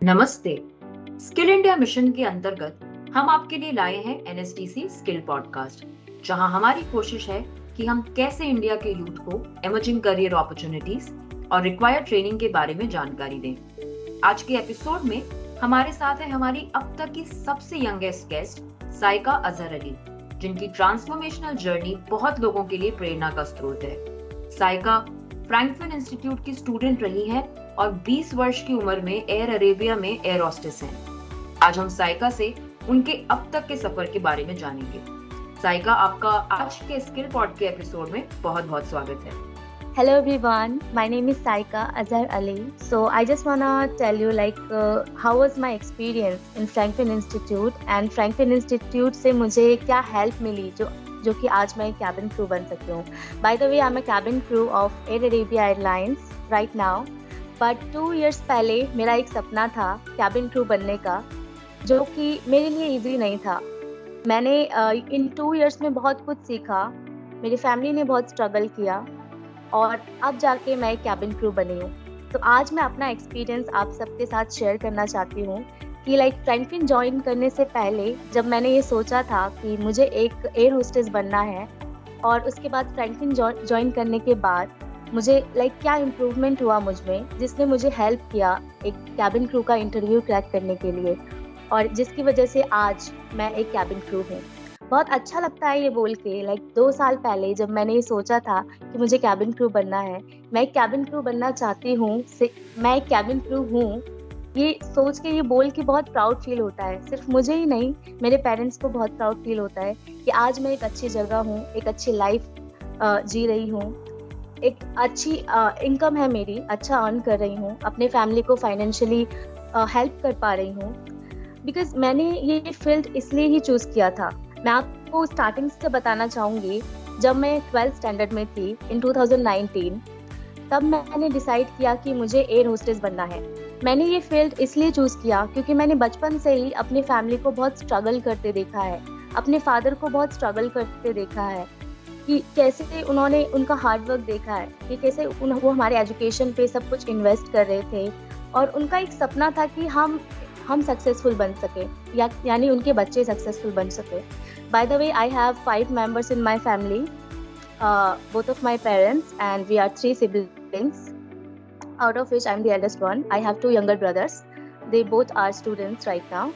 नमस्ते। Skill India mission के अंतर्गत हम आपके लिए लाए हैं एनएसटीसी स्किल पॉडकास्ट, जहां हमारी कोशिश है कि हम कैसे इंडिया के यूथ को इमर्जिंग करियर अपॉर्चुनिटीज और रिक्वायर्ड ट्रेनिंग के बारे में जानकारी दें। आज के एपिसोड में हमारे साथ है हमारी अब तक की सबसे यंगेस्ट गेस्ट साइका अजहर अली, जिनकी ट्रांसफॉर्मेशनल जर्नी बहुत लोगों के लिए प्रेरणा का स्रोत है। साइका फ्रैंकफर्ट इंस्टीट्यूट की स्टूडेंट रही है और 20 वर्ष की उम्र में एयर अरेबिया में एयर होस्टेस हैं। आज हम साइका से उनके अब तक के सफर के बारे में जानेंगे। साइका, आपका आज के स्किल पॉड के एपिसोड में बहुत बहुत स्वागत है। Hello everyone, my name is Saika Azhar Ali. So I just wanna tell you how was my experience in Franklin Institute and Franklin Institute से मुझे क्या help मिली जो कि आज मैं cabin crew बन सकती हूँ. By the way, I'm a cabin crew of Air Arabia Airlines right now. But 2 years पहले मेरा एक सपना था cabin crew बनने का, जो कि मेरे लिए easy नहीं था. मैंने इन 2 years में बहुत कुछ सीखा. मेरी फैमिली ने बहुत स्ट्रगल किया और अब जाके मैं एक कैबिन क्रू बनी हूँ। तो आज मैं अपना एक्सपीरियंस आप सबके साथ शेयर करना चाहती हूँ कि फ्रैंकलिन ज्वाइन करने से पहले जब मैंने ये सोचा था कि मुझे एक एयर होस्टेस बनना है, और उसके बाद फ्रैंकलिन ज्वाइन करने के बाद मुझे क्या इम्प्रूवमेंट हुआ मुझ में, जिसने मुझे हेल्प किया एक कैबिन क्रू का इंटरव्यू क्रैक करने के लिए, और जिसकी वजह से आज मैं एक कैबिन क्रू हूँ। बहुत अच्छा लगता है ये बोल के 2 साल पहले जब मैंने ये सोचा था कि मुझे कैबिन क्रू बनना है, मैं एक कैबिन क्रू बनना चाहती हूँ, मैं एक कैबिन क्रू हूँ, ये सोच के ये बोल के बहुत प्राउड फील होता है। सिर्फ मुझे ही नहीं, मेरे पेरेंट्स को बहुत प्राउड फील होता है कि आज मैं एक अच्छी जगह हूँ, एक अच्छी लाइफ जी रही हूँ, एक अच्छी इनकम है मेरी, अच्छा अर्न कर रही हूँ, अपने फैमिली को फाइनेंशियली हेल्प कर पा रही हूँ। बिकॉज मैंने ये फील्ड इसलिए ही चूज़ किया था। मैं आपको स्टार्टिंग से बताना चाहूँगी, जब मैं 12th स्टैंडर्ड में थी इन 2019, तब मैंने डिसाइड किया कि मुझे एयर होस्टेस बनना है। मैंने ये फील्ड इसलिए चूज़ किया क्योंकि मैंने बचपन से ही अपनी फैमिली को बहुत स्ट्रगल करते देखा है, अपने फादर को बहुत स्ट्रगल करते देखा है, कि कैसे उन्होंने उनका हार्ड वर्क देखा है, कि कैसे वो हमारे एजुकेशन पे सब कुछ इन्वेस्ट कर रहे थे, और उनका एक सपना था कि हम सक्सेसफुल बन सके, यानी उनके बच्चे सक्सेसफुल बन सके। By the way, I have 5 members in my family, both of my parents, and we are 3 siblings, out of which I'm the eldest one. I have 2 younger brothers. They both are students right now.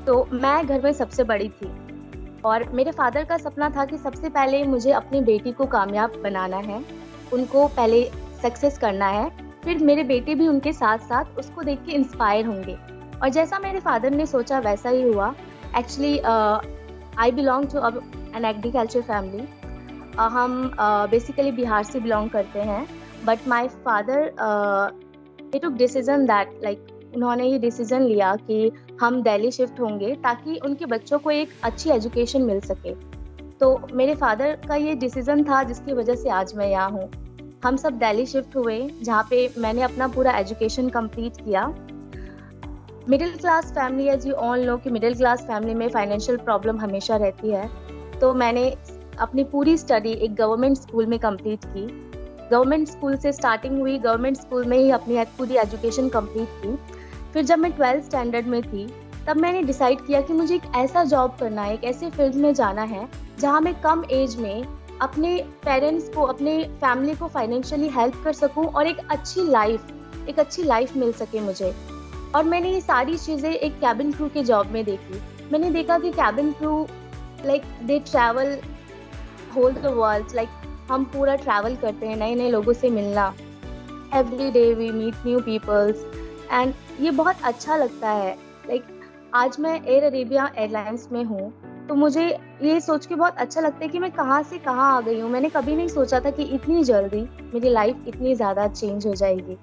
तो मैं घर में सबसे बड़ी थी, और मेरे father का सपना था कि सबसे पहले मुझे अपनी बेटी को कामयाब बनाना है, उनको पहले सक्सेस करना है, फिर मेरे बेटे भी उनके साथ साथ उसको देख के इंस्पायर होंगे। और जैसा मेरे फादर ने सोचा वैसा ही हुआ। Actually I belong to an agriculture family. हम बेसिकली बिहार से बिलोंग करते हैं, but my father they took decision that उन्होंने ये डिसीजन लिया कि हम दिल्ली शिफ्ट होंगे ताकि उनके बच्चों को एक अच्छी एजुकेशन मिल सके। तो मेरे फादर का ये डिसीजन था जिसकी वजह से आज मैं यहाँ हूँ। हम सब दिल्ली शिफ्ट हुए, जहाँ पे मैंने अपना पूरा एजुकेशन कंप्लीट किया। Middle class family, as you all know कि मिडिल क्लास फैमिली में फाइनेंशियल प्रॉब्लम हमेशा रहती है। तो मैंने अपनी पूरी स्टडी एक गवर्नमेंट स्कूल में कंप्लीट की। गवर्नमेंट स्कूल से स्टार्टिंग हुई, गवर्नमेंट स्कूल में ही अपनी पूरी एजुकेशन कंप्लीट की। फिर जब मैं 12th स्टैंडर्ड में थी, तब मैंने डिसाइड किया कि मुझे एक ऐसा जॉब करना है, एक ऐसे फील्ड में जाना है जहाँ मैं कम एज में अपने पेरेंट्स को, अपने फैमिली को फाइनेंशियली हेल्प कर सकूँ, और एक अच्छी लाइफ मिल सके मुझे। और मैंने ये सारी चीज़ें एक कैबिन क्रू के जॉब में देखी। मैंने देखा कि cabin crew they travel whole the world, हम पूरा ट्रैवल करते हैं, नए नए लोगों से मिलना, every day we meet new peoples, and ये बहुत अच्छा लगता है। आज मैं एयर अरेबिया एयरलाइंस में हूँ, तो मुझे ये सोच के बहुत अच्छा लगता है कि मैं कहाँ से कहाँ आ गई हूँ। मैंने कभी नहीं सोचा था कि इतनी जल्दी मेरी लाइफ इतनी ज़्यादा चेंज हो जाएगी।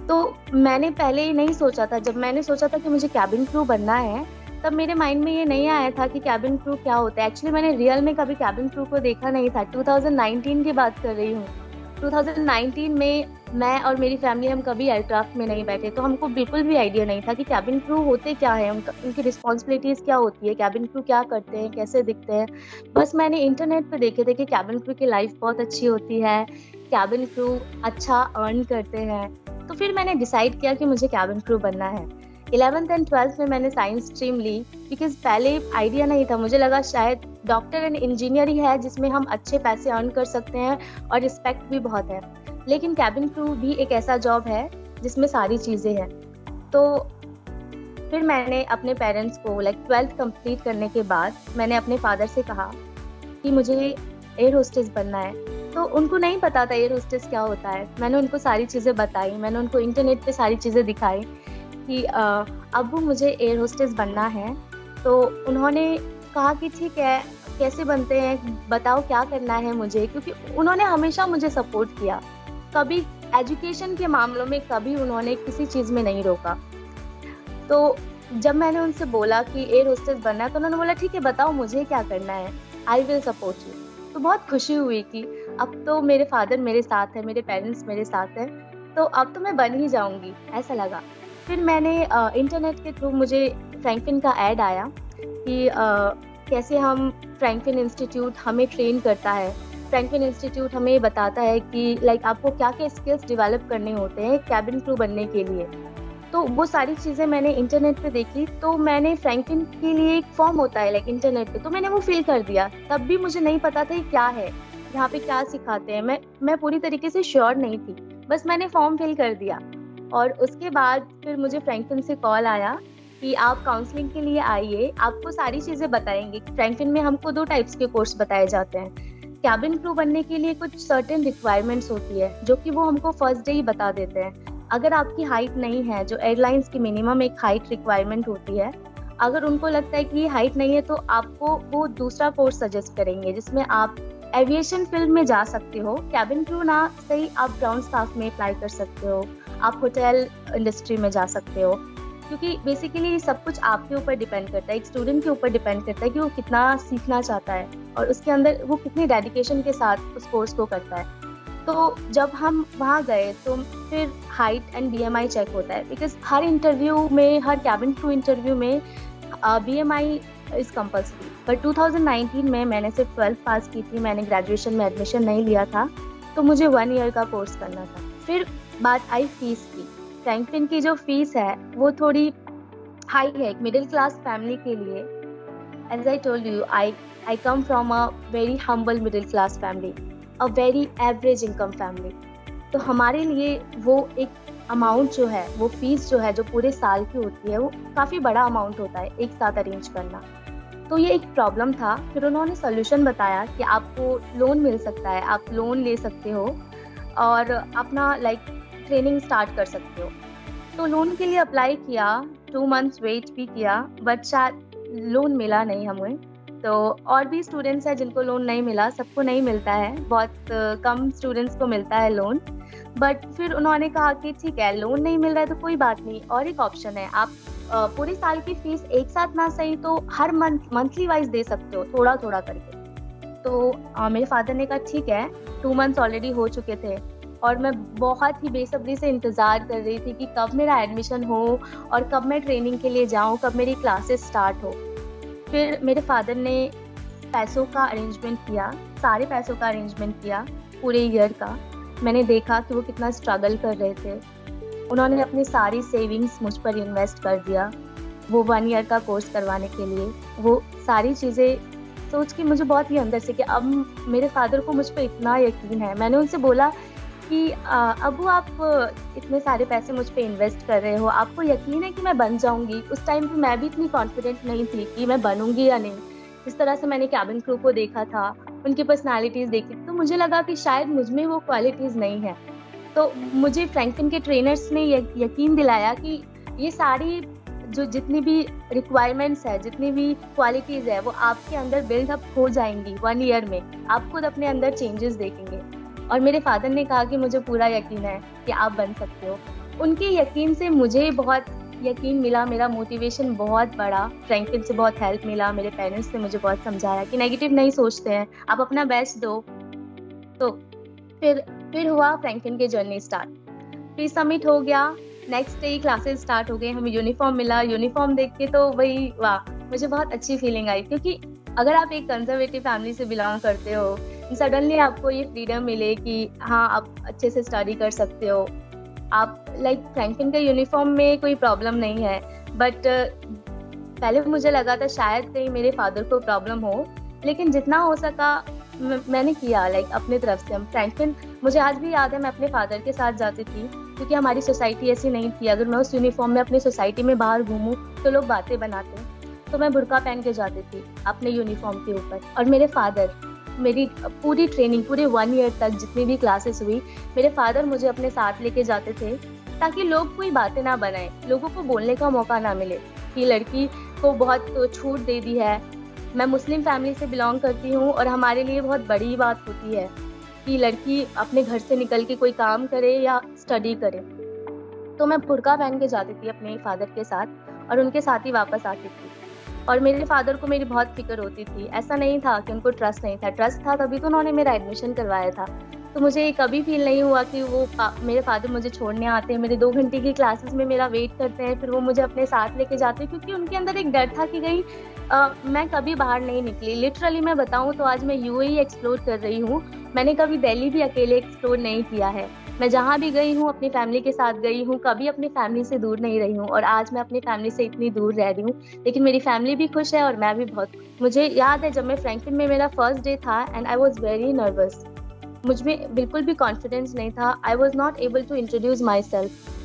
तो मैंने पहले ही नहीं सोचा था, जब मैंने सोचा था कि मुझे कैबिन क्रू बनना है, तब मेरे माइंड में ये नहीं आया था कि कैबिन क्रू क्या होता है। एक्चुअली मैंने रियल में कभी कैबिन क्रू को देखा नहीं था। 2019 की बात कर रही हूँ। 2019 में मैं और मेरी फैमिली, हम कभी एयरक्राफ्ट में नहीं बैठे, तो हमको बिल्कुल भी आइडिया नहीं था कि कैबिन क्रू होते क्या है, उनकी रिस्पॉन्सिबिलिटीज़ क्या होती है, कैबिन क्रू क्या करते हैं, कैसे दिखते हैं। बस मैंने इंटरनेट पे देखे थे कि कैबिन क्रू की लाइफ बहुत अच्छी होती है, कैबिन क्रू अच्छा अर्न करते हैं। तो फिर मैंने डिसाइड किया कि मुझे कैबिन क्रू बनना है। 11th एंड 12th में मैंने साइंस स्ट्रीम ली, बिकॉज पहले आइडिया नहीं था, मुझे लगा शायद डॉक्टर एंड इंजीनियर ही है जिसमें हम अच्छे पैसे अर्न कर सकते हैं और रिस्पेक्ट भी बहुत है। लेकिन कैबिन क्रू भी एक ऐसा जॉब है जिसमें सारी चीज़ें हैं। तो फिर मैंने अपने पेरेंट्स को 12th कंप्लीट करने के बाद मैंने अपने फादर से कहा कि मुझे एयर होस्टेस बनना है। तो उनको नहीं पता था एयर होस्टेस क्या होता है। मैंने उनको सारी चीज़ें बताई, मैंने उनको इंटरनेट पे सारी चीज़ें दिखाई कि अब्बू मुझे एयर होस्टेस बनना है। तो उन्होंने कहा कि ठीक है, कैसे बनते हैं, बताओ क्या करना है मुझे, क्योंकि उन्होंने हमेशा मुझे सपोर्ट किया, कभी एजुकेशन के मामलों में कभी उन्होंने किसी चीज़ में नहीं रोका। तो जब मैंने उनसे बोला कि एयर होस्टेस बनना है, तो उन्होंने बोला ठीक है, बताओ मुझे क्या करना है, आई विल सपोर्ट यू। तो बहुत खुशी हुई कि अब तो मेरे फादर मेरे साथ है, मेरे पेरेंट्स मेरे साथ हैं, तो अब तो मैं बन ही जाऊंगी, ऐसा लगा। फिर मैंने इंटरनेट के थ्रू मुझे फ्रैंकलिन का ऐड आया कि कैसे हम फ्रैंकलिन इंस्टीट्यूट हमें ट्रेन करता है, फ्रैंकलिन इंस्टीट्यूट हमें बताता है कि आपको क्या क्या स्किल्स डेवलप करने होते हैं कैबिन क्रू बनने के लिए। तो वो सारी चीज़ें मैंने इंटरनेट पे देखी। तो मैंने फ्रैंकलिन के लिए एक फॉर्म होता है इंटरनेट पे, तो मैंने वो फिल कर दिया। तब भी मुझे नहीं पता था क्या है, यहाँ पे क्या सिखाते हैं, मैं पूरी तरीके से श्योर नहीं थी, बस मैंने फॉर्म फिल कर दिया। और उसके बाद फिर मुझे फ्रैंकलिन से कॉल आया कि आप काउंसलिंग के लिए आइए, आपको सारी चीज़ें बताएंगे। फ्रैंकलिन में हमको 2 टाइप्स के कोर्स बताए जाते हैं। कैबिन क्रू बनने के लिए कुछ सर्टेन रिक्वायरमेंट्स होती है जो कि वो हमको फर्स्ट डे ही बता देते हैं। अगर आपकी हाइट नहीं है, जो एयरलाइंस की मिनिमम एक हाइट रिक्वायरमेंट होती है, अगर उनको लगता है कि ये हाइट नहीं है तो आपको वो दूसरा कोर्स सजेस्ट करेंगे जिसमें आप एविएशन फील्ड में जा सकते हो। कैबिन क्रू ना सही, आप ग्राउंड स्टाफ में अप्लाई कर सकते हो, आप होटल इंडस्ट्री में जा सकते हो, क्योंकि बेसिकली ये सब कुछ आपके ऊपर डिपेंड करता है, एक स्टूडेंट के ऊपर डिपेंड करता है कि वो कितना सीखना चाहता है और उसके अंदर वो कितनी डेडिकेशन के साथ उस कोर्स को करता है। तो जब हम वहाँ गए तो फिर हाइट एंड BMI चेक होता है, बिकॉज हर इंटरव्यू में, हर कैबिन क्रू इंटरव्यू में BMI इज़ कंपल्सरी। पर 2019 में मैंने सिर्फ 12th पास की थी, मैंने ग्रेजुएशन में एडमिशन नहीं लिया था, तो मुझे 1 ईयर का कोर्स करना था। फिर बात आई फीस की। फ्रैंकलिन की जो फीस है वो थोड़ी हाई है एक मिडिल क्लास फैमिली के लिए। As I told you, I come from a very humble middle class family, a very average income family. तो हमारे लिए वो एक अमाउंट जो है, वो फीस जो है, जो पूरे साल की होती है, वो काफ़ी बड़ा अमाउंट होता है एक साथ अरेंज करना। तो ये एक प्रॉब्लम था। फिर उन्होंने सोल्यूशन बताया कि आपको लोन मिल सकता है, आप लोन ले सकते हो और अपना ट्रेनिंग स्टार्ट कर सकते हो। तो लोन के लिए अप्लाई किया, 2 मंथ्स वेट भी किया, बट शायद लोन मिला नहीं हमें। तो और भी स्टूडेंट्स हैं जिनको लोन नहीं मिला, सबको नहीं मिलता है, बहुत कम स्टूडेंट्स को मिलता है लोन। बट फिर उन्होंने कहा कि ठीक है, लोन नहीं मिल रहा है तो कोई बात नहीं, और एक ऑप्शन है, आप पूरे साल की फीस एक साथ ना सही तो हर मंथली वाइज दे सकते हो, थोड़ा थोड़ा करके। तो मेरे फादर ने कहा ठीक है। 2 मंथ्स ऑलरेडी हो चुके थे और मैं बहुत ही बेसब्री से इंतज़ार कर रही थी कि कब मेरा एडमिशन हो और कब मैं ट्रेनिंग के लिए जाऊँ, कब मेरी क्लासेस स्टार्ट हो। फिर मेरे फादर ने पैसों का अरेंजमेंट किया, सारे पैसों का अरेंजमेंट किया पूरे ईयर का। मैंने देखा कि वो कितना स्ट्रगल कर रहे थे। उन्होंने अपनी सारी सेविंग्स मुझ पर इन्वेस्ट कर दिया वो 1 ईयर का कोर्स करवाने के लिए। वो सारी चीज़ें सोच के मुझे बहुत ही अंदर से कि अब मेरे फादर को मुझ पर इतना यकीन है। मैंने उनसे बोला कि अबू, आप इतने सारे पैसे मुझ पे इन्वेस्ट कर रहे हो, आपको यकीन है कि मैं बन जाऊंगी? उस टाइम पे मैं भी इतनी कॉन्फिडेंट नहीं थी कि मैं बनूंगी या नहीं। जिस तरह से मैंने कैबिन क्रू को देखा था, उनकी पर्सनालिटीज़ देखी, तो मुझे लगा कि शायद मुझ में वो क्वालिटीज़ नहीं है। तो मुझे फ्रैंकलिन के ट्रेनर्स ने यकीन दिलाया कि ये सारी जो जितनी भी रिक्वायरमेंट्स है, जितनी भी क्वालिटीज़ है, वो आपके अंदर बिल्डअप हो जाएंगी 1 ईयर में। आप खुद अपने अंदर चेंजेस देखेंगे। और मेरे फादर ने कहा कि मुझे पूरा यकीन है कि आप बन सकते हो। उनके यकीन से मुझे बहुत यकीन मिला, मेरा मोटिवेशन बहुत बढ़ा, फ्रैंकलिन से बहुत हेल्प मिला। मेरे पेरेंट्स ने मुझे बहुत समझाया कि नेगेटिव नहीं सोचते हैं, आप अपना बेस्ट दो। तो फिर हुआ फ्रैंकलिन की जर्नी स्टार्ट। प्री समिट हो गया, नेक्स्ट डे क्लासेस स्टार्ट हो गए, हमें यूनिफॉर्म मिला। यूनिफॉर्म देख के तो वही वाह, मुझे बहुत अच्छी फीलिंग आई, क्योंकि अगर आप एक कंजर्वेटिव फैमिली से बिलोंग करते हो, सडनली आपको ये फ्रीडम मिले कि हाँ, आप अच्छे से स्टडी कर सकते हो। आप फ्रैंकलिन के यूनिफॉर्म में कोई प्रॉब्लम नहीं है, बट पहले मुझे लगा था शायद कहीं मेरे फादर को प्रॉब्लम हो, लेकिन जितना हो सका मैंने किया लाइक अपनी तरफ से। हम फ्रैंकलिन, मुझे आज भी याद है मैं अपने फादर के साथ जाती थी, क्योंकि हमारी सोसाइटी ऐसी नहीं थी। अगर मैं उस यूनिफॉर्म में अपनी सोसाइटी में बाहर घूमूं तो लोग बातें बनाते, तो मैं बुर्का पहन के जाती थी अपने यूनिफॉर्म के ऊपर। और मेरे फादर, मेरी पूरी ट्रेनिंग, पूरे 1 ईयर तक जितनी भी क्लासेस हुई, मेरे फादर मुझे अपने साथ लेके जाते थे, ताकि लोग कोई बातें ना बनाए, लोगों को बोलने का मौका ना मिले कि लड़की को बहुत छूट दे दी है। मैं मुस्लिम फैमिली से बिलोंग करती हूँ और हमारे लिए बहुत बड़ी बात होती है कि लड़की अपने घर से निकल के कोई काम करे या स्टडी करे। तो मैं बुर्का पहन के जाती थी अपने फादर के साथ और उनके साथ ही वापस आती थी। और मेरे फादर को मेरी बहुत फिक्र होती थी। ऐसा नहीं था कि उनको ट्रस्ट नहीं था, ट्रस्ट था तभी तो उन्होंने मेरा एडमिशन करवाया था। तो मुझे कभी फील नहीं हुआ कि वो मेरे फादर मुझे छोड़ने आते हैं, मेरे 2 घंटे की क्लासेस में मेरा वेट करते हैं, फिर वो मुझे अपने साथ लेके जाते हैं, क्योंकि उनके अंदर एक डर था कि कहीं मैं कभी बाहर नहीं निकली। लिटरली मैं बताऊं तो आज मैं यूएई एक्सप्लोर कर रही हूँ, मैंने कभी दिल्ली भी अकेले एक्सप्लोर नहीं किया है। मैं जहाँ भी गई हूँ अपनी फैमिली के साथ गई हूँ, कभी अपनी फैमिली से दूर नहीं रही हूँ। और आज मैं अपनी फैमिली से इतनी दूर रह रही हूँ, लेकिन मेरी फैमिली भी खुश है और मैं भी बहुत। मुझे याद है जब मैं फ्रैंकलिन में मेरा फर्स्ट डे था and I was very nervous, मुझ में बिल्कुल भी कॉन्फिडेंस नहीं था। I was not able to introduce myself.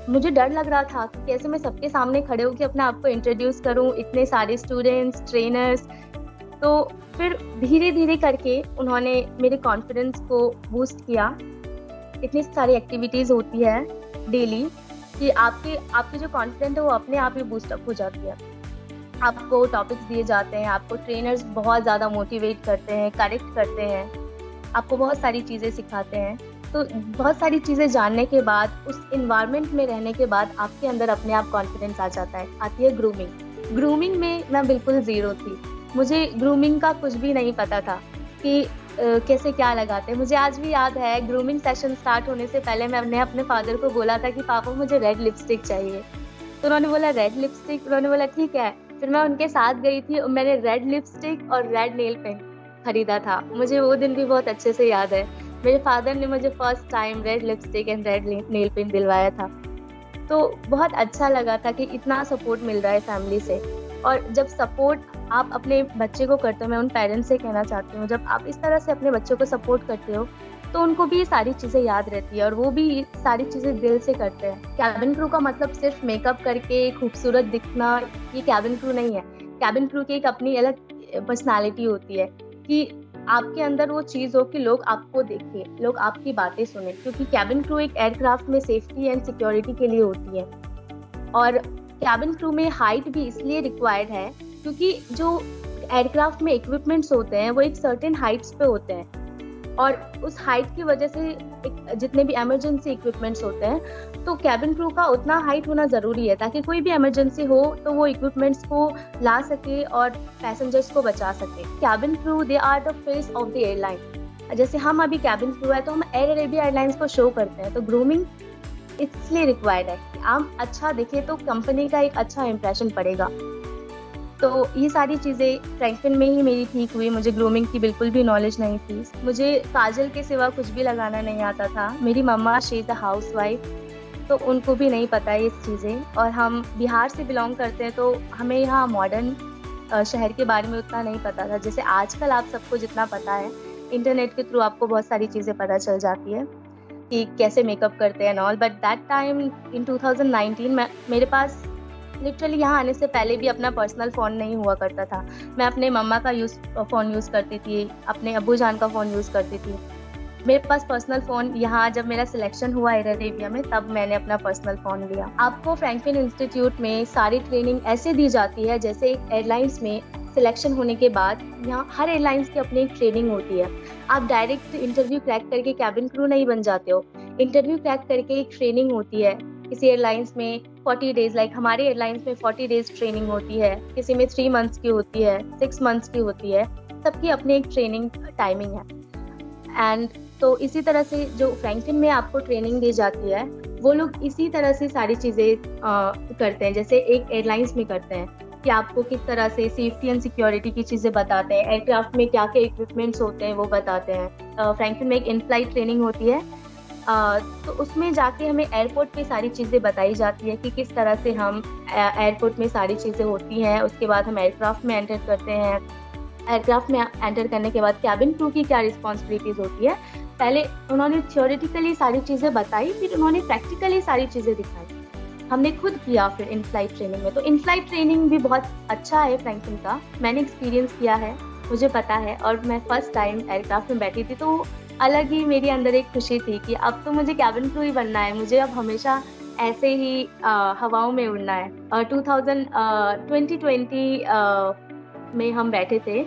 मुझे डर लग रहा था कि कैसे मैं सबके सामने खड़े होकर अपने आप को इंट्रोड्यूस करूँ, इतने सारे स्टूडेंट्स, ट्रेनर्स। तो फिर धीरे धीरे करके उन्होंने मेरे कॉन्फिडेंस को बूस्ट किया। इतनी सारी एक्टिविटीज़ होती है डेली कि आपकी जो कॉन्फिडेंस है वो अपने आप ही बूस्ट अप हो जाती है। आपको टॉपिक्स दिए जाते हैं, आपको ट्रेनर्स बहुत ज़्यादा मोटिवेट करते हैं, करेक्ट करते हैं, आपको बहुत सारी चीज़ें सिखाते हैं। तो बहुत सारी चीज़ें जानने के बाद, उस इन्वायरमेंट में रहने के बाद आपके अंदर अपने आप कॉन्फिडेंस आ जाता है। आती है ग्रूमिंग में मैं बिल्कुल ज़ीरो थी। मुझे ग्रूमिंग का कुछ भी नहीं पता था कि कैसे क्या लगाते हैं। मुझे आज भी याद है ग्रूमिंग सेशन स्टार्ट होने से पहले मैंने अपने फादर को बोला था कि पापा मुझे रेड लिपस्टिक चाहिए, तो उन्होंने बोला रेड लिपस्टिक, उन्होंने बोला ठीक है। फिर मैं उनके साथ गई थी और मैंने रेड लिपस्टिक और रेड नेल पेंट खरीदा था। मुझे वो दिन भी बहुत अच्छे से याद है। मेरे फादर ने मुझे first time red lipstick and red nail paint दिलवाया था। तो बहुत अच्छा लगा था कि इतना सपोर्ट मिल रहा है फैमिली से। और जब सपोर्ट आप अपने बच्चे को करते हो, मैं उन पेरेंट्स से कहना चाहती हूँ, जब आप इस तरह से अपने बच्चों को सपोर्ट करते हो तो उनको भी ये सारी चीज़ें याद रहती है और वो भी सारी चीज़ें दिल से करते हैं। कैबिन क्रू का मतलब सिर्फ मेकअप करके खूबसूरत दिखना, ये कैबिन क्रू नहीं है। कैबिन क्रू की एक अपनी अलग पर्सनालिटी होती है कि आपके अंदर वो चीज़ हो कि लोग आपको देखें, लोग आपकी बातें सुने, क्योंकि कैबिन क्रू एक एयरक्राफ्ट में सेफ्टी एंड सिक्योरिटी के लिए होती है। और कैबिन क्रू में हाइट भी इसलिए रिक्वायर्ड है क्योंकि जो एयरक्राफ्ट में इक्विपमेंट्स होते हैं वो एक सर्टेन हाइट्स पे होते हैं, और उस हाइट की वजह से जितने भी इमरजेंसी इक्विपमेंट्स होते हैं तो कैबिन क्रू का उतना हाइट होना ज़रूरी है, ताकि कोई भी इमरजेंसी हो तो वो इक्विपमेंट्स को ला सके और पैसेंजर्स को बचा सके। Cabin crew they are the face of the airline. जैसे हम अभी कैबिन क्रू है तो हम एयर अरेबिया एयरलाइंस को शो करते हैं, तो ग्रूमिंग इसलिए रिक्वायर्ड है कि आप अच्छा दिखे तो कंपनी का एक अच्छा इंप्रेशन पड़ेगा। तो ये सारी चीज़ें फ्रैंकलिन में ही मेरी ठीक हुई। मुझे ग्रूमिंग की बिल्कुल भी नॉलेज नहीं थी, मुझे काजल के सिवा कुछ भी लगाना नहीं आता था। मेरी मम्मा शी इज़ अ हाउसवाइफ, तो उनको भी नहीं पता ये चीज़ें। और हम बिहार से बिलोंग करते हैं तो हमें यहाँ मॉडर्न शहर के बारे में उतना नहीं पता था। जैसे आजकल आप सबको जितना पता है, इंटरनेट के थ्रू आपको बहुत सारी चीज़ें पता चल जाती है कि कैसे मेकअप करते हैं all. But that time in 2019 मेरे पास लिटरली यहाँ आने से पहले भी अपना पर्सनल फ़ोन नहीं हुआ करता था। मैं अपने मम्मा का फ़ोन यूज़ करती थी, अपने अब्बू जान का फ़ोन यूज़ करती थी। मेरे पास पर्सनल फ़ोन यहाँ जब मेरा सिलेक्शन हुआ एयर अरेबिया में, तब मैंने अपना पर्सनल फ़ोन लिया। आपको फ्रैंकलिन इंस्टीट्यूट में सारी ट्रेनिंग ऐसे दी जाती है जैसे एयरलाइंस में सिलेक्शन होने के बाद यहाँ हर एयरलाइंस की अपनी एक ट्रेनिंग होती है। आप डायरेक्ट इंटरव्यू क्रैक करके कैबिन क्रू नहीं बन जाते हो। इंटरव्यू क्रैक करके एक ट्रेनिंग होती है। किसी एयरलाइंस में 40 डेज़, लाइक हमारे एयरलाइंस में 40 डेज़ ट्रेनिंग होती है, किसी में 3 मंथ्स की होती है, 6 मंथ्स की होती है। सबकी अपनी एक ट्रेनिंग टाइमिंग है। एंड तो इसी तरह से जो फ्रैंकलिन में आपको ट्रेनिंग दी जाती है, वो लोग इसी तरह से सारी चीज़ें करते हैं जैसे एक एयरलाइंस में करते हैं कि आपको किस तरह से सेफ्टी एंड सिक्योरिटी की चीज़ें बताते हैं, एयरक्राफ्ट में क्या क्या इक्विपमेंट्स होते हैं वो बताते हैं। फ्रैंकलिन में एक इन फ्लाइट ट्रेनिंग होती है तो उसमें जाके हमें एयरपोर्ट पे सारी चीज़ें बताई जाती है कि किस तरह से हम एयरपोर्ट में सारी चीज़ें होती हैं। उसके बाद हम एयरक्राफ्ट में एंटर करते हैं। एयरक्राफ्ट में एंटर करने के बाद कैबिन क्रू की क्या रिस्पॉन्सिबिलिटीज़ होती है। पहले उन्होंने थ्योरेटिकली सारी चीज़ें बताई, फिर उन्होंने प्रैक्टिकली सारी चीज़ें दिखाई। हमने खुद किया फिर इन फ्लाइट ट्रेनिंग में। तो इन फ्लाइट ट्रेनिंग भी बहुत अच्छा है फ्रैंकलिन का, मैंने एक्सपीरियंस किया है, मुझे पता है। और मैं फर्स्ट टाइम एयरक्राफ्ट में बैठी थी तो अलग ही मेरे अंदर एक खुशी थी कि अब तो मुझे कैबिन क्रू ही बनना है, मुझे अब हमेशा ऐसे ही हवाओं में उड़ना है। 2020 में हम बैठे थे,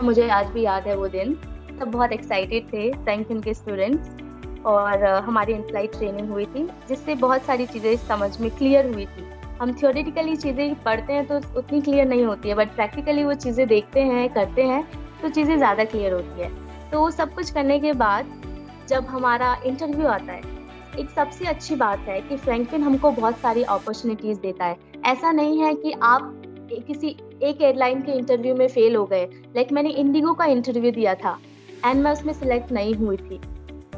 मुझे आज भी याद है वो दिन। सब बहुत एक्साइटेड थे फ्रैंकलिन के स्टूडेंट्स और हमारी इन फ्लाइट ट्रेनिंग हुई थी जिससे बहुत सारी चीज़ें समझ में क्लियर हुई थी। हम थ्योरेटिकली चीज़ें पढ़ते हैं तो उतनी क्लियर नहीं होती है, बट प्रैक्टिकली वो चीज़ें देखते हैं, करते हैं तो चीज़ें ज़्यादा क्लियर होती है। तो सब कुछ करने के बाद जब हमारा इंटरव्यू आता है, एक सबसे अच्छी बात है कि फ्रैंकलिन हमको बहुत सारी अपॉर्चुनिटीज़ देता है। ऐसा नहीं है कि आप किसी एक एयरलाइन के इंटरव्यू में फेल हो गए। लाइक मैंने इंडिगो का इंटरव्यू दिया था एंड मैं उसमें सिलेक्ट नहीं हुई थी।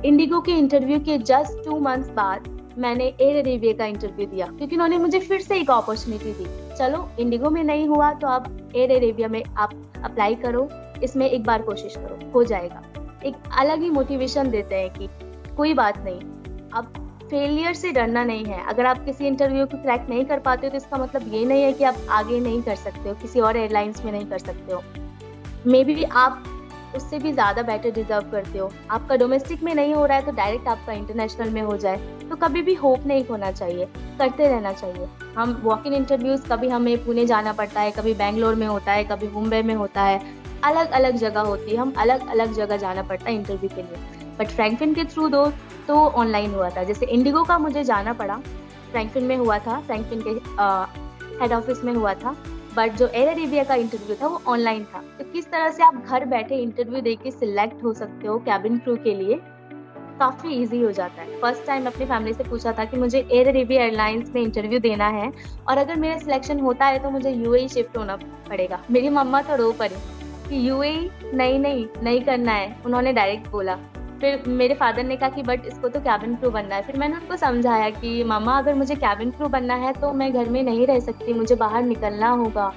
इंडिगो के इंटरव्यू के जस्ट 2 मंथ्स बाद मैंने एयर अरेबिया का इंटरव्यू दिया क्योंकि उन्होंने मुझे फिर से एक अपॉर्चुनिटी दी। चलो इंडिगो में नहीं हुआ तो अब एयर अरेबिया में आप अप्लाई करो, इसमें एक बार कोशिश करो, हो जाएगा। एक अलग ही मोटिवेशन देते हैं कि कोई बात नहीं, अब फेलियर से डरना नहीं है। अगर आप किसी इंटरव्यू को क्रैक नहीं कर पाते हो तो इसका मतलब ये नहीं है कि आप आगे नहीं कर सकते हो, किसी और एयरलाइंस में नहीं कर सकते हो। मे बी आप उससे भी ज़्यादा बेटर डिजर्व करते हो। आपका डोमेस्टिक में नहीं हो रहा है तो डायरेक्ट आपका इंटरनेशनल में हो जाए। तो कभी भी होप नहीं खोना चाहिए, करते रहना चाहिए। हम वॉक इन इंटरव्यूज़ कभी हमें पुणे जाना पड़ता है, कभी बेंगलोर में होता है, कभी मुंबई में होता है, अलग अलग जगह होती है, हम अलग अलग जगह जाना पड़ता है इंटरव्यू के लिए। बट फ्रैंकलिन के थ्रू दो तो ऑनलाइन हुआ था। जैसे इंडिगो का मुझे जाना पड़ा, फ्रैंकलिन में हुआ था, फ्रैंकलिन के हेड ऑफिस में हुआ था। बट जो एयर अरेबिया का इंटरव्यू था वो ऑनलाइन था। तो किस तरह से आप घर बैठे इंटरव्यू देके सिलेक्ट हो सकते हो कैबिन क्रू के लिए, काफ़ी इजी हो जाता है। फर्स्ट टाइम अपनी फैमिली से पूछा था कि मुझे एयर अरेबिया एयरलाइंस में इंटरव्यू देना है और अगर मेरा सिलेक्शन होता है तो मुझे यूएई शिफ्ट होना पड़ेगा। मेरी मम्मा तो रो पड़ी कि यूएई नहीं करना है, उन्होंने डायरेक्ट बोला। फिर मेरे फादर ने कहा कि बट इसको तो कैबिन क्रू बनना है। फिर मैंने उनको समझाया कि मम्मा अगर मुझे कैबिन क्रू बनना है तो मैं घर में नहीं रह सकती, मुझे बाहर निकलना होगा।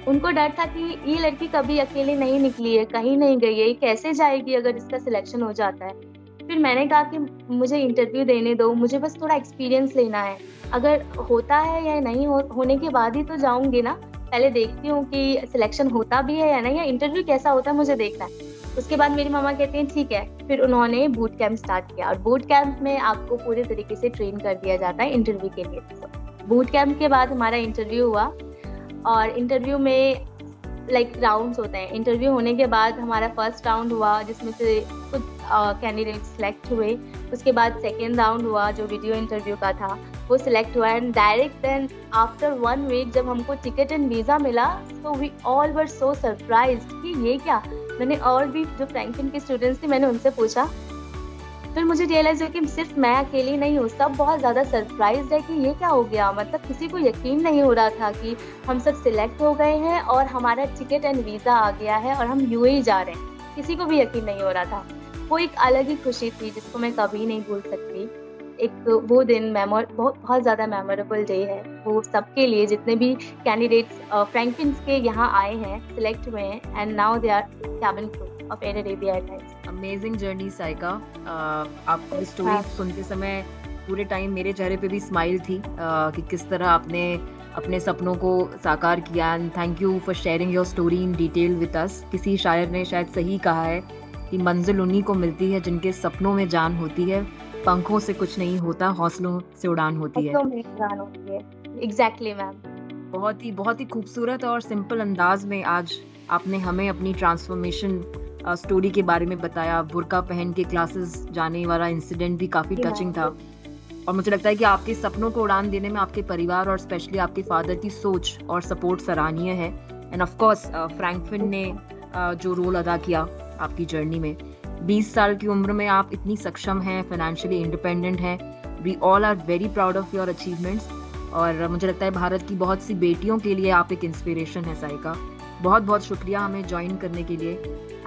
उनको डर था कि ये लड़की कभी अकेले नहीं निकली है, कहीं नहीं गई है, ये कैसे जाएगी अगर इसका सिलेक्शन हो जाता है। फिर मैंने कहा कि मुझे इंटरव्यू देने दो, मुझे बस थोड़ा एक्सपीरियंस लेना है, अगर होता है या नहीं होने के बाद ही तो जाऊँगी ना। पहले देखती हूँ कि सिलेक्शन होता भी है या नहीं, या इंटरव्यू कैसा होता है मुझे देखना है। उसके बाद मेरी मम्मा कहती हैं ठीक है। फिर उन्होंने बूट कैंप स्टार्ट किया और बूट कैंप में आपको पूरे तरीके से ट्रेन कर दिया जाता है इंटरव्यू के लिए। बूट कैंप के बाद हमारा इंटरव्यू हुआ और इंटरव्यू में राउंड्स होते हैं। इंटरव्यू होने के बाद हमारा फर्स्ट राउंड हुआ जिसमें से कुछ कैंडिडेट सिलेक्ट हुए। उसके बाद सेकेंड राउंड हुआ जो वीडियो इंटरव्यू का था, वो सिलेक्ट हुआ and direct then after 1 week जब हमको टिकट एंड वीज़ा मिला तो we all were so surprised कि ये क्या। मैंने और भी जो फ्रैंकलिन के स्टूडेंट्स थे मैंने उनसे पूछा, फिर मुझे रियलाइज़ हुआ कि सिर्फ मैं अकेली नहीं हूँ, सब बहुत ज़्यादा सरप्राइज्ड है कि ये क्या हो गया। मतलब किसी को यकीन नहीं हो रहा था कि हम सब सिलेक्ट हो गए हैं और हमारा टिकट एंड वीज़ा आ गया है और हम यूएई जा रहे हैं, किसी को भी यकीन नहीं हो रहा था। वो एक अलग ही खुशी थी जिसको मैं कभी नहीं भूल सकती। एक वो दिन बहुत ज़्यादा मेमोरेबल डे है वो सबके लिए, जितने भी कैंडिडेट्स फ्रैंकलिन के यहाँ आए हैं, सिलेक्ट हुए हैं and now they are cabin crew of Air Arabia airlines. Amazing journey Saika. आपकी स्टोरी सुनते समय पूरे टाइम मेरे चेहरे पे भी स्माइल थी कि किस तरह आपने अपने सपनों को साकार किया। And thank you for sharing your story in detail with us. किसी शायर ने शायद सही कहा है कि मंजिल उन्हीं को मिलती है जिनके सपनों में जान होती है, पंखों से कुछ नहीं होता, हौसलों से उड़ान होती है। Exactly ma'am. बहुत ही खूबसूरत और सिंपल अंदाज में आज आपने हमें अपनी ट्रांसफॉर्मेशन स्टोरी के बारे में बताया। बुर्का पहन के क्लासेस जाने वाला इंसिडेंट भी काफ़ी टचिंग था और मुझे लगता है कि आपके सपनों को उड़ान देने में आपके परिवार और स्पेशली आपके फादर की सोच और सपोर्ट सराहनीय है। एंड ऑफ कोर्स फ्रैंकलिन ने जो रोल अदा किया आपकी जर्नी में। 20 साल की उम्र में आप इतनी सक्षम हैं, फाइनेंशियली इंडिपेंडेंट हैं। We all are very proud of your achievements और मुझे लगता है भारत की बहुत सी बेटियों के लिए आप एक इंस्पिरेशन है साइका। बहुत बहुत शुक्रिया हमें ज्वाइन करने के लिए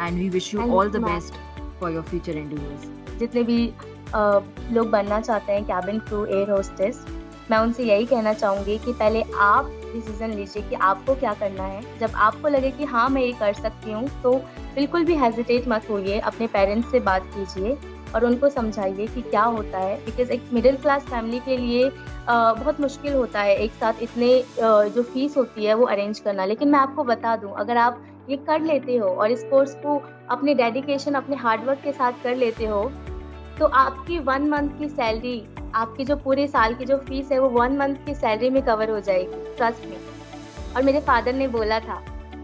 and we wish you all the best for your future endeavours. जितने भी लोग बनना चाहते हैं कैबिन क्रू एयर होस्टेस, मैं उनसे यही कहना चाहूँगी कि पहले आप डिसीजन लीजिए कि आपको क्या करना है। जब आपको लगे कि हाँ मैं ये कर सकती हूँ, तो बिल्कुल भी हेजिटेट मत होइए, अपने पेरेंट्स से बात कीजिए और उनको समझाइए कि क्या होता है। बिकॉज एक मिडिल क्लास फैमिली के लिए बहुत मुश्किल होता है एक साथ इतने जो फीस होती है वो अरेंज करना। लेकिन मैं आपको बता दूं, अगर आप ये कर लेते हो और इस कोर्स को अपने डेडिकेशन, अपने हार्डवर्क के साथ कर लेते हो, तो आपकी 1 मंथ की सैलरी, आपकी जो पूरे साल की जो फीस है वो 1 मंथ की सैलरी में कवर हो जाएगी, ट्रस्ट मी। और मेरे फादर ने बोला था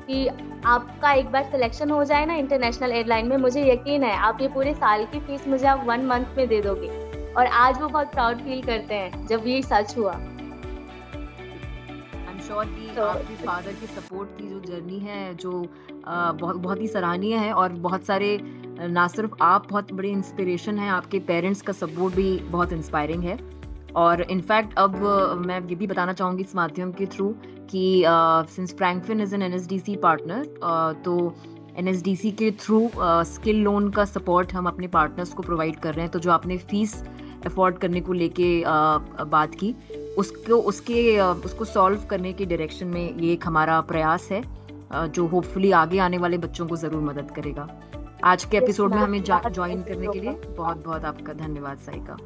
कि आपका एक बार सिलेक्शन हो जाए ना इंटरनेशनल एयरलाइन में, मुझे यकीन है आप ये पूरे साल की फीस मुझे आप 1 मंथ में दे दोगे। और आज वो बहुत प्राउड फील करते हैं जब ये सच हुआ। आई एम श्योर कि आपके फादर की सपोर्ट की जो जर्नी है, जो बहुत बहुत ही सराहनीय है। और बहुत सारे ना सिर्फ आप बहुत बड़े इंस्पिरेशन हैं, आपके पेरेंट्स का सपोर्ट भी बहुत इंस्पायरिंग है। और इनफैक्ट अब मैं ये भी बताना चाहूँगी इस माध्यम के थ्रू कि since Frankfinn is an NSDC partner, तो एनएसडीसी के थ्रू स्किल लोन का सपोर्ट हम अपने पार्टनर्स को प्रोवाइड कर रहे हैं। तो जो आपने फीस अफोर्ड करने को लेके बात की, उसको सॉल्व करने की डायरेक्शन में ये एक हमारा प्रयास है, जो होपफुली आगे आने वाले बच्चों को जरूर मदद करेगा। आज के एपिसोड में हमें ज्वाइन करने के लिए बहुत बहुत आपका धन्यवाद साइका।